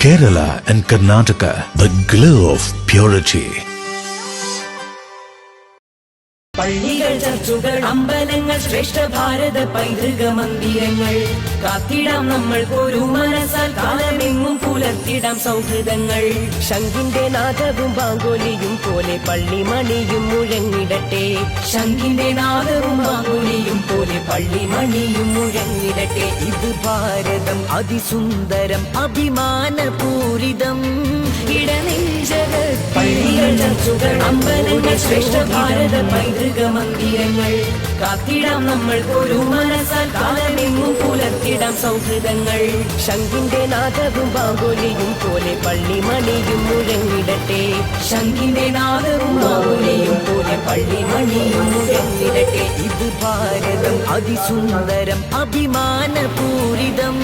Kerala and Karnataka, the glow of purity. പള്ളികൾ, ചർച്ചുകൾ, അമ്പലങ്ങൾ, ശ്രേഷ്ഠ ഭാരത പൈതൃക മന്ദിരങ്ങൾ കാത്തിടാം നമ്മൾ ഒരു മനസ്സാൽ കാലമെങ്ങും പുലർത്തിടാം സൗഹൃദങ്ങൾ. ശംഖിന്റെ നാദവും ബാങ്കോലിയും പോലെ പള്ളിമണിയും മുഴങ്ങിടട്ടെ. ശംഖിന്റെ നാദവും ബാങ്കോലിയും പോലെ പള്ളിമണിയും മുഴങ്ങിടട്ടെ. ഇത് ഭാരതം അതിസുന്ദരം അഭിമാനപൂരിതം ഇടനെഞ്ചകൾ. പള്ളികൾ, ചർച്ചുകൾ, അമ്പലങ്ങൾ, ശ്രേഷ്ഠ ഭാരത പൈതൃക മന്ദിരങ്ങൾ കാത്തിടാം നമ്മൾ ഒരു മനസ്സാൽ കാലമെങ്ങും പുലർത്തിടാം സൗഹൃദങ്ങൾ. ശംഖിന്റെ നാദവും ബാങ്കോലിയും പോലെ പള്ളിമണിയും മുഴങ്ങിടട്ടെ. ശംഖിന്റെ നാദവും ബാങ്കോലിയും പോലെ പള്ളിമണിയും മുഴങ്ങിടട്ടെ. ഇത് ഭാരതം അതിസുന്ദരം അഭിമാനപൂരിതം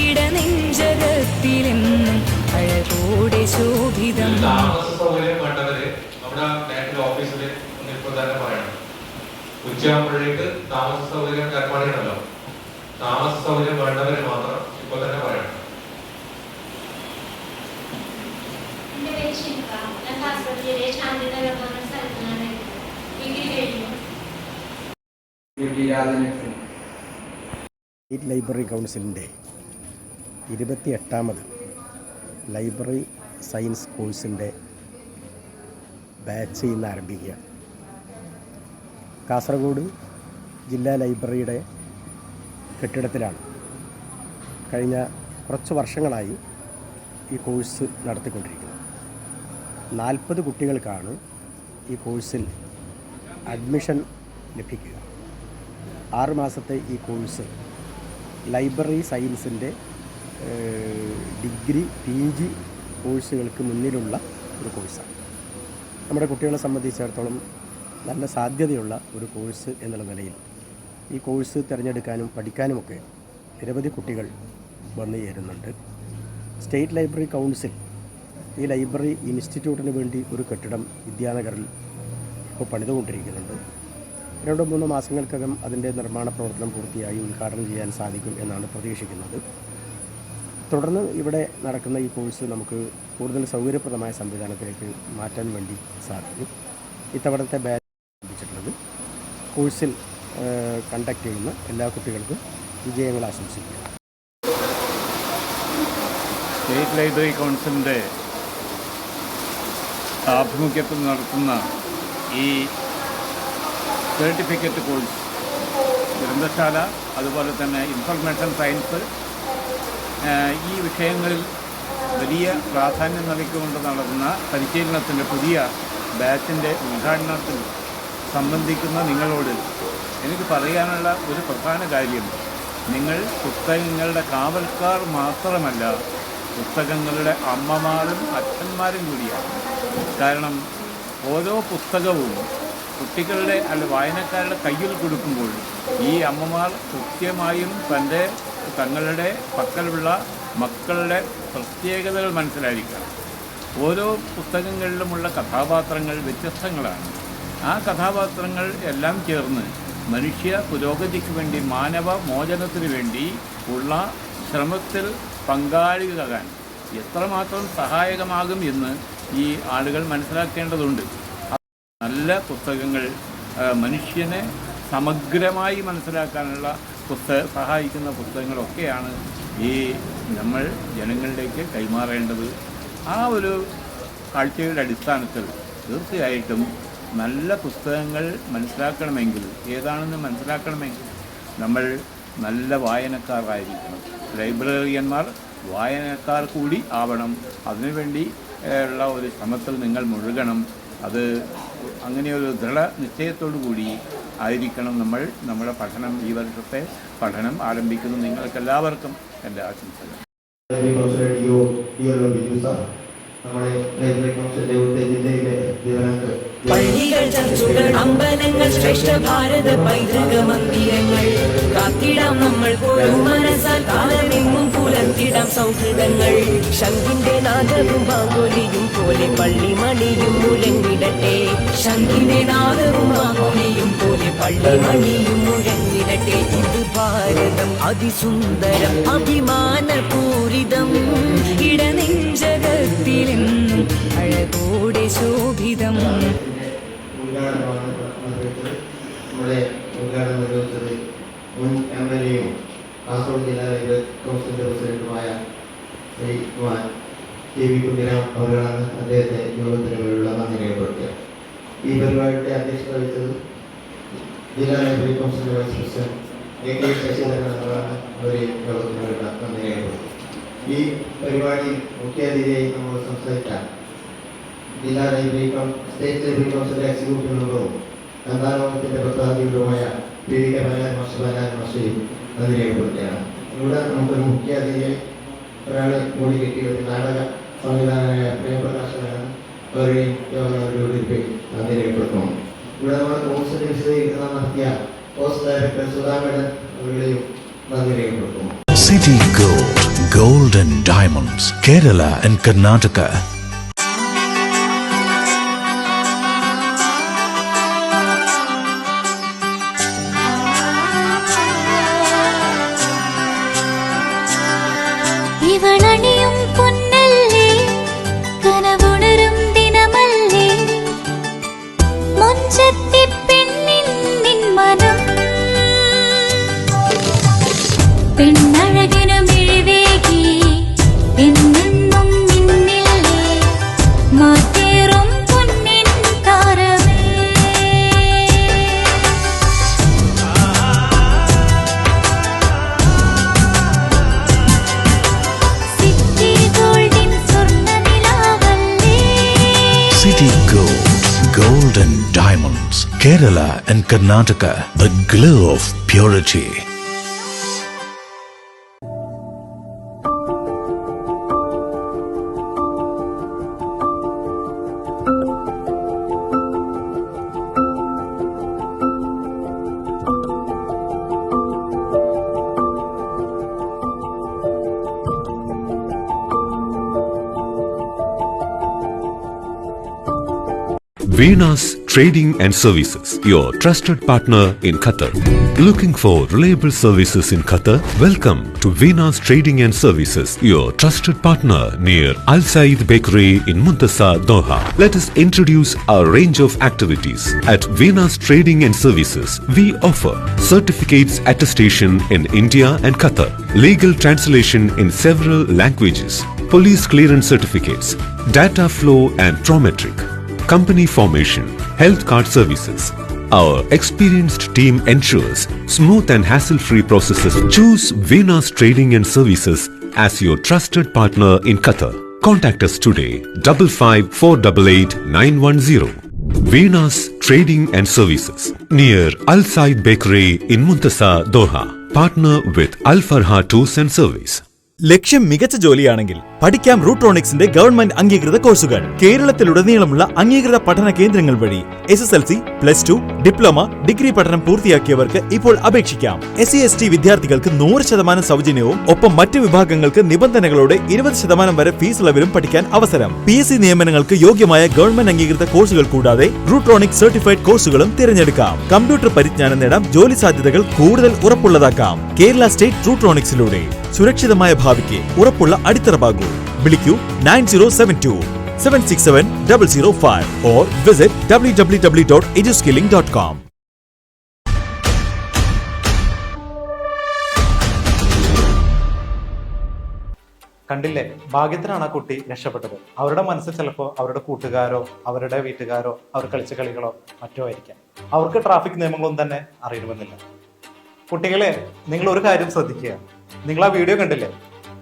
ഇടനെഞ്ചകത്തിലെന്നും അഴകോടെ ശോഭിതം. ഉച്ചയാകുമ്പോഴേക്ക് താമസ സൗകര്യം ഏർപ്പാടുകളല്ലോ. താമസ സൗകര്യം വേണ്ടവര് മാത്രം ഇപ്പൊ തന്നെ പറയണം. സ്റ്റേറ്റ് ലൈബ്രറി കൗൺസിലിൻ്റെ 28ാമത് ലൈബ്രറി സയൻസ് കോഴ്സിൻ്റെ ബാച്ച് ഇന്ന് ആരംഭിക്കുകയാണ്. കാസർഗോഡ് ജില്ലാ ലൈബ്രറിയുടെ കെട്ടിടത്തിലാണ് കഴിഞ്ഞ കുറച്ച് വർഷങ്ങളായി ഈ കോഴ്സ് നടത്തിക്കൊണ്ടിരിക്കുന്നത്. 40 കുട്ടികൾക്കാണ് ഈ കോഴ്സിൽ അഡ്മിഷൻ ലഭിക്കുക. 6 മാസത്തെ ഈ കോഴ്സ് ലൈബ്രറി സയൻസിൻ്റെ ഡിഗ്രി PG കോഴ്സുകൾക്ക് മുന്നിലുള്ള ഒരു കോഴ്സാണ്. നമ്മുടെ കുട്ടികളെ സംബന്ധിച്ചിടത്തോളം നല്ല സാധ്യതയുള്ള ഒരു കോഴ്സ് എന്നുള്ള നിലയിൽ ഈ കോഴ്സ് തിരഞ്ഞെടുക്കാനും പഠിക്കാനുമൊക്കെ നിരവധി കുട്ടികൾ വന്നു ചേരുന്നുണ്ട്. സ്റ്റേറ്റ് ലൈബ്രറി കൗൺസിൽ ഈ ലൈബ്രറി ഇൻസ്റ്റിറ്റ്യൂട്ടിന് വേണ്ടി ഒരു കെട്ടിടം വിദ്യാനഗറിൽ ഇപ്പോൾ പണിതുകൊണ്ടിരിക്കുന്നുണ്ട്. 2-3 മാസങ്ങൾക്കകം അതിൻ്റെ നിർമ്മാണ പ്രവർത്തനം പൂർത്തിയായി ഉദ്ഘാടനം ചെയ്യാൻ സാധിക്കും എന്നാണ് പ്രതീക്ഷിക്കുന്നത്. തുടർന്ന് ഇവിടെ നടക്കുന്ന ഈ കോഴ്സ് നമുക്ക് കൂടുതൽ സൗകര്യപ്രദമായ സംവിധാനത്തിലേക്ക് മാറ്റാൻ വേണ്ടി സാധിക്കും. ഇത്തവണത്തെ ബാച്ച് ആരംഭിച്ചിട്ടുള്ളത് കോഴ്സിൽ കണ്ടക്ട് ചെയ്യുന്ന എല്ലാ കുട്ടികൾക്കും വിജയങ്ങൾ ആശംസിക്കുക. സ്റ്റേറ്റ് ലൈബ്രറി കൗൺസിലിൻ്റെ ആഭിമുഖ്യത്തിൽ നടത്തുന്ന ഈ സർട്ടിഫിക്കറ്റ് കോഴ്സ് ഗ്രന്ഥശാല, അതുപോലെ തന്നെ ഇൻഫർമേഷൻ സയൻസ്, ഈ വിഷയങ്ങളിൽ വലിയ പ്രാധാന്യം നൽകിക്കൊണ്ട് നടത്തുന്ന പരിശീലനത്തിൻ്റെ പുതിയ ബാച്ചിൻ്റെ ഉദ്ഘാടനത്തിൽ സംബന്ധിക്കുന്ന നിങ്ങളോട് എനിക്ക് പറയാനുള്ള ഒരു പ്രധാന കാര്യം, നിങ്ങൾ പുസ്തകങ്ങളുടെ കാവൽക്കാർ മാത്രമല്ല, പുസ്തകങ്ങളുടെ അമ്മമാരും അച്ഛന്മാരും കൂടിയാണ്. കാരണം ഓരോ പുസ്തകവും കുട്ടികളുടെ വായനക്കാരുടെ കയ്യിൽ കൊടുക്കുമ്പോൾ ഈ അമ്മമാർ കൃത്യമായും തങ്ങളുടെ പക്കലുള്ള മക്കളുടെ പ്രത്യേകതകൾ മനസ്സിലായിരിക്കണം. ഓരോ പുസ്തകങ്ങളിലുമുള്ള കഥാപാത്രങ്ങൾ വ്യത്യസ്തങ്ങളാണ്. ആ കഥാപാത്രങ്ങൾ എല്ലാം ചേർന്ന് മനുഷ്യ പുരോഗതിക്ക് വേണ്ടി, മാനവ മോചനത്തിന് വേണ്ടി ഉള്ള ശ്രമത്തിൽ പങ്കാളികളാകാൻ എത്രമാത്രം സഹായകമാകും എന്ന് ഈ ആളുകൾ മനസ്സിലാക്കേണ്ടതുണ്ട്. നല്ല പുസ്തകങ്ങൾ മനുഷ്യനെ സമഗ്രമായി മനസ്സിലാക്കാനുള്ള സഹായിക്കുന്ന പുസ്തകങ്ങളൊക്കെയാണ് ഈ നമ്മൾ ജനങ്ങളിലേക്ക് കൈമാറേണ്ടത്. ആ ഒരു കാഴ്ചയുടെ അടിസ്ഥാനത്തിൽ തീർച്ചയായിട്ടും നല്ല പുസ്തകങ്ങൾ മനസ്സിലാക്കണമെങ്കിൽ, ഏതാണെന്ന് മനസ്സിലാക്കണമെങ്കിൽ നമ്മൾ നല്ല വായനക്കാരായിരിക്കണം. ലൈബ്രറിയന്മാർ വായനക്കാർ കൂടി ആവണം. അതിനുവേണ്ടി ഉള്ള ഒരു ശ്രമത്തിൽ നിങ്ങൾ മുഴുകണം. അത് അങ്ങനെയൊരു ദൃഢനിശ്ചയത്തോടു കൂടി ആയിരിക്കണം നമ്മുടെ പഠനം. ഈ വർഷത്തെ പഠനം ആരംഭിക്കുന്നു. നിങ്ങൾക്കെല്ലാവർക്കും എൻ്റെ ആശംസകൾ. പള്ളികൾ, ചർച്ചുകൾ, അമ്പലങ്ങൾ, ശ്രേഷ്ഠ ഭാരത പൈതൃക മന്ദിരങ്ങൾ കാത്തിടാം നമ്മൾ ഒരു മനസ്സാൽ കാലമെങ്ങും പുലർത്തിടാം സൗഹൃദങ്ങൾ. ശംഖിന്റെ നാദവും ബാങ്കോലിയും പോലെ പള്ളിമണിയും മുഴങ്ങിടട്ടെ. ശംഖിന്റെ നാദവും ബാങ്കോലിയും പോലെ പള്ളിമണിയും മുഴങ്ങിടട്ടെ. ഇത് ഭാരതം കേരളം അതിസുന്ദരം അഭിമാനപൂരിതം ഇടനെഞ്ചകത്തിലെന്നും അഴകോടെ ശോഭിതം. നമ്മുടെ ഉദ്ഘാടനം നിർവഹിച്ചത് മുൻ MLA-യും കാസർഗോഡ് ജില്ലാ ലൈബ്രറി കൗൺസിലിൻ്റെ പ്രസിഡന്റുമായ ശ്രീ KV കുഞ്ഞിരാം അവരാണ്. അദ്ദേഹത്തെ യോഗത്തിന് വേണ്ടിയുള്ള നന്ദി രേഖപ്പെടുത്തിയത്. ഈ പരിപാടിയുടെ അധ്യക്ഷത വഹിച്ചത് ജില്ലാ ലൈബ്രറി കൗൺസിലിൻ്റെ വൈസ് പ്രസിഡന്റ് AK ശശിധരൻ എന്നവരാണ്. അവരെ യോഗത്തിന് വേണ്ടിയുള്ള നന്ദി രേഖപ്പെടുത്തി. ഈ പരിപാടി മുഖ്യാതിഥിയായി നമ്മൾ സംസാരിക്കാൻ ജില്ലാ ലൈബ്രറി സ്റ്റേറ്റ് ലൈബ്രറി കൗൺസിലിൻ്റെ എക്സിക്യൂട്ടീവ് മെമ്പറും സന്താനവകുപ്പിൻ്റെ പ്രതിനിധിയുമായ PDK മാഷയും നന്ദി രേഖപ്പെടുത്തുകയാണ്. ഇവിടെ നമുക്കൊരു മുഖ്യാതിഥിയായി ഒരാളെ കൂടി കിട്ടിയ ഒരു നാടക സംവിധാനമായ പ്രേമപ്രകാശനാണ്. അവരെയും യോഗങ്ങളോട് നന്ദി രേഖപ്പെടുത്തുന്നു. ഇവിടെ നമ്മുടെ കൗൺസിലിൽ വിശദീകരണം നടത്തിയ പോസ്റ്റ് ഡയറക്ടർ സുധാമേടൻ അവരുടെയും നന്ദി രേഖപ്പെടുത്തുന്നു. City Gold, Gold and Diamonds, Kerala and Karnataka. ഇവളണിയും പൊന്നല്ലേ കനവുണരും ദിനമല്ലേ മുഞ്ചത്തി പെണ്ണിൻ നിൻ മനം പെണ്ണഴകിനു മിഴിവേകി എന്നെന്നും നിന്നില്ലേ മാറ്റേറും പൊന്നിൻ താരമേ. City Gold, Gold and Diamonds, Kerala and Karnataka. The glow of purity. Venus Trading and Services, your trusted partner in Qatar. Looking for reliable services in Qatar? Welcome to Venus Trading and Services, your trusted partner near Al Said Bakery in Muntasa, Doha. Let us introduce our range of activities. At Venus Trading and Services, we offer certificates attestation in India and Qatar, legal translation in several languages, police clearance certificates, data flow and prometric, company formation, health card services. Our experienced team ensures smooth and hassle-free processes. Choose Venus Trading and Services as your trusted partner in Qatar. Contact us today 55488910. Venus Trading and Services near Al Said Bakery in Muntasa, Doha. Partner with Al Farha Tours and Service. ലക്ഷ്യം മികച്ച ജോലിയാണെങ്കിൽ പഠിക്കാം റൂട്രോണിക്സിന്റെ government അംഗീകൃത കോഴ്സുകൾ. കേരളത്തിലുടനീളമുള്ള അംഗീകൃത പഠന കേന്ദ്രങ്ങൾ വഴി SSLC, +2, diploma, degree പഠനം പൂർത്തിയാക്കിയവർക്ക് ഇപ്പോൾ അപേക്ഷിക്കാം. SC/ST വിദ്യാർത്ഥികൾക്ക് 100% സൗജന്യവും ഒപ്പം മറ്റ് വിഭാഗങ്ങൾക്ക് നിബന്ധനകളോടെ 20% വരെ ഫീസ് ഇളവിലും പഠിക്കാൻ അവസരം. PSC നിയമനങ്ങൾക്ക് യോഗ്യമായ ഗവൺമെന്റ് അംഗീകൃത കോഴ്സുകൾ കൂടാതെ റൂട്രോണിക്സ് സർട്ടിഫൈഡ് കോഴ്സുകളും തിരഞ്ഞെടുക്കാം. കമ്പ്യൂട്ടർ പരിജ്ഞാനം നേടാം, ജോലി സാധ്യതകൾ കൂടുതൽ ഉറപ്പുള്ളതാക്കാം. കേരള സ്റ്റേറ്റ് റൂട്രോണിക്സിലൂടെ സുരക്ഷിതമായ ഭാവിക്ക് ഉറപ്പുള്ള അടിത്തറവാകൂ. വിളിക്കൂ 9072-767-005 or visit www.eduskilling.com. കണ്ടില്ലേ, ഭാഗ്യത്തിനാണ് ആ കുട്ടി രക്ഷപ്പെട്ടത്. അവരുടെ മനസ്സിൽ ചിലപ്പോൾ അവരുടെ കൂട്ടുകാരോ അവരുടെ വീട്ടുകാരോ അവർ കളിച്ച കളികളോ മറ്റോ ആയിരിക്കാം. അവർക്ക് ട്രാഫിക് നിയമങ്ങളൊന്നും തന്നെ അറിയണമെന്നില്ല. കുട്ടികളെ, നിങ്ങൾ ഒരു കാര്യം ശ്രദ്ധിക്കുക. നിങ്ങൾ ആ വീഡിയോ കണ്ടില്ലേ?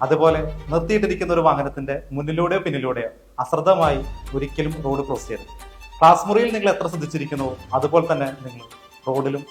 അതുപോലെ നിർത്തിയിട്ടിരിക്കുന്ന ഒരു വാഹനത്തിന്റെ മുന്നിലൂടെയോ പിന്നിലൂടെയോ അശ്രദ്ധമായി ഒരിക്കലും റോഡ് ക്രോസ് ചെയ്യരുത്. ക്ലാസ് മുറിയിൽ നിങ്ങൾ എത്ര ശ്രദ്ധിച്ചിരിക്കുന്നുവോ അതുപോലെ തന്നെ നിങ്ങൾ റോഡിലും